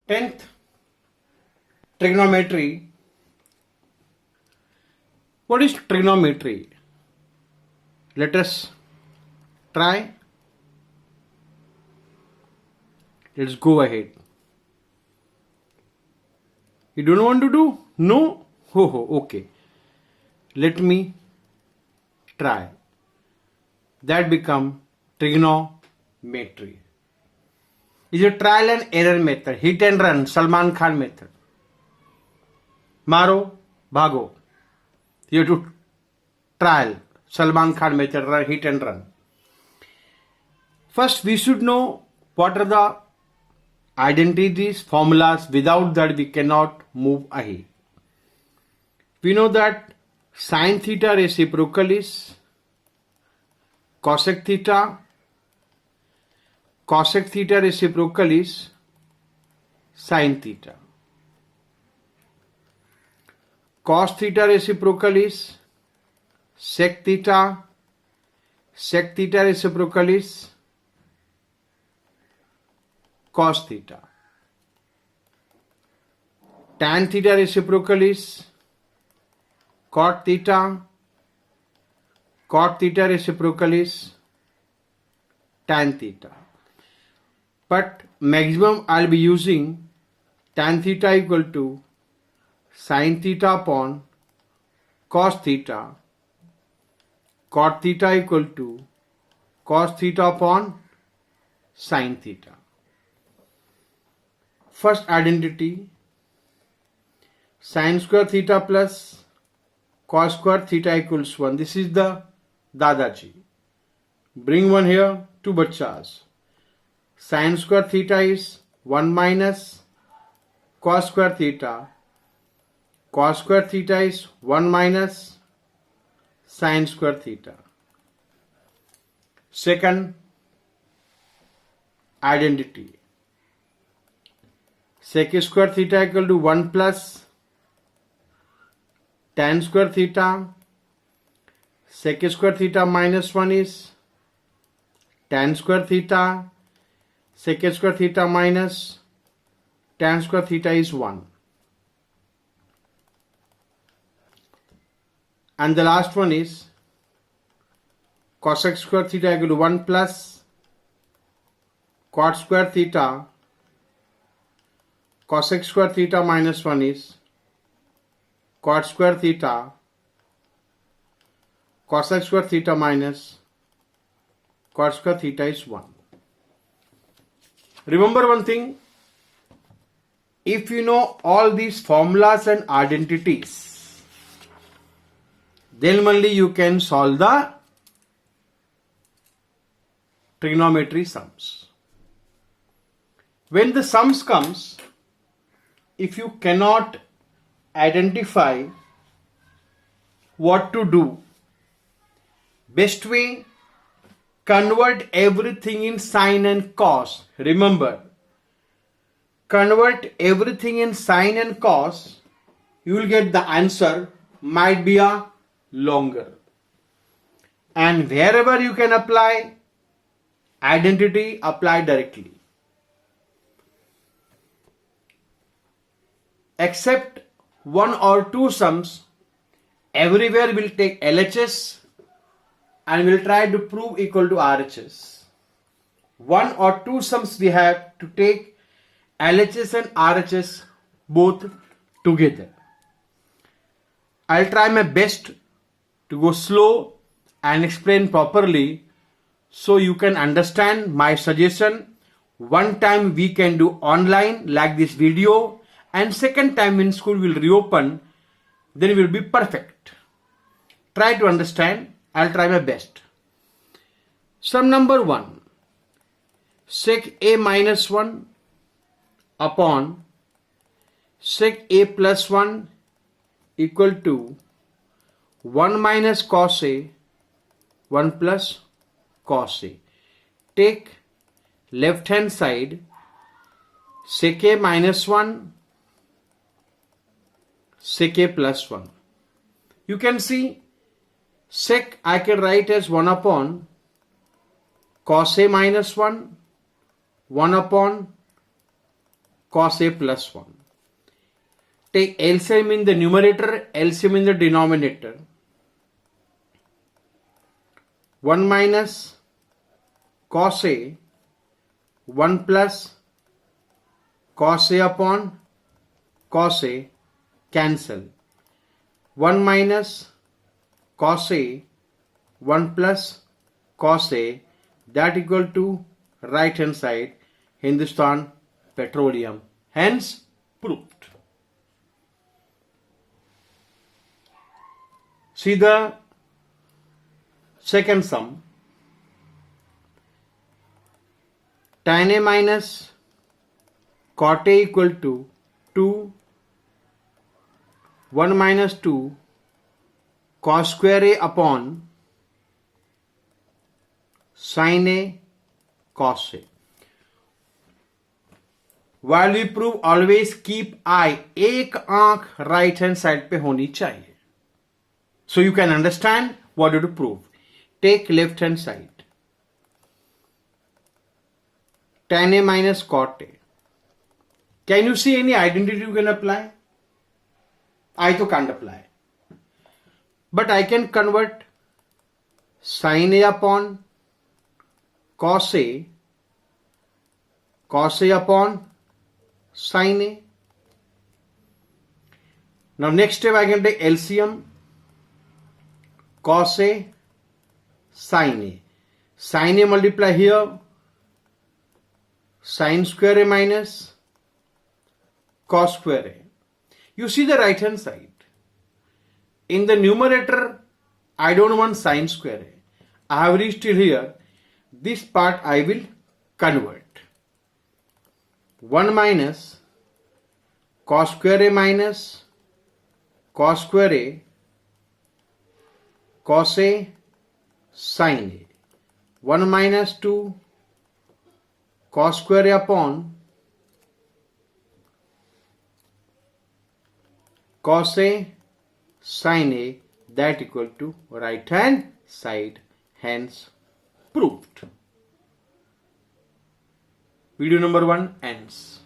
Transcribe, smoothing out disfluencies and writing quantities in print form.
10th, trigonometry. What is trigonometry? Let us try. Let's go ahead. You don't want to do? No? Okay. Let me try. That become trigonometry. Is a trial and error method. Hit and run. Salman Khan method. Maro, bhago. You have to trial. Salman Khan method. Run, hit and run. First, we should know what are the identities, formulas. Without that, we cannot move ahead. We know that sin theta reciprocal is cosec theta. Cosec theta reciprocal is sin theta. Cos theta reciprocal is sec theta. Sec theta reciprocal is cos theta. Tan theta reciprocal is cot theta. Cot theta reciprocal is tan theta. But maximum I'll be using tan theta equal to sin theta upon cos theta. Cot theta equal to cos theta upon sin theta. First identity, sin square theta plus cos square theta equals 1. This is the Dadaji. Bring one here, two bachas. Sin square theta is 1 minus cos square theta. Cos square theta is 1 minus sin square theta. Second identity. Sec square theta equal to 1 plus tan square theta. Sec square theta minus 1 is tan square theta. Sec square theta minus tan square theta is 1. And the last one is cosec square theta equal to 1 plus cot square theta. Cosec square theta minus 1 is cot square theta. Cosec square theta minus cot square theta is 1. Remember one thing, if you know all these formulas and identities, then only you can solve the trigonometry sums. When the sums comes, if you cannot identify what to do, best way, convert everything in sine and cos. Remember, convert everything in sine and cos, you will get the answer, might be a longer. And wherever you can apply identity, apply directly. Except one or two sums, everywhere we'll take LHS and we'll try to prove equal to RHS. One or two sums we have to take LHS and RHS both together. I'll try my best to go slow and explain properly so you can understand my suggestion. One time we can do online like this video, and second time when school will reopen, then it will be perfect. Try to understand. I'll try my best. Sum number 1. Sec A minus 1 upon sec A plus 1 equal to 1 minus cos A, 1 plus cos A. Take left hand side, sec A minus 1, sec A plus 1. You can see sec I can write as 1 upon cos A minus 1, 1 upon cos A plus 1. Take LCM in the numerator, LCM in the denominator. 1 minus cos A, 1 plus cos A upon cos A, cancel. 1 minus cos A, 1 plus cos A, that equal to right hand side, Hindustan Petroleum. Hence, proved. See the second sum. Tan A minus cot A equal to 2, 1 minus 2 cos square A upon sin A cos A. While we prove, always keep eye, एक आंख right hand side पे होनी चाहिए. So you can understand what to prove. Take left hand side. Tan A minus cot A. Can you see any identity you can apply? I to can't apply. But I can convert sin A upon cos A upon sin A. Now next step I can take LCM. Cos A, sin A. Sin A multiply here, sin square A minus cos square A. You see the right hand side. In the numerator, I don't want sin square A. I have reached till here. This part I will convert. 1 minus cos square A minus cos square A cos A sin A. 1 minus 2 cos square A upon cos A sin A, that equal to right hand side, hence proved. Video number 1 ends.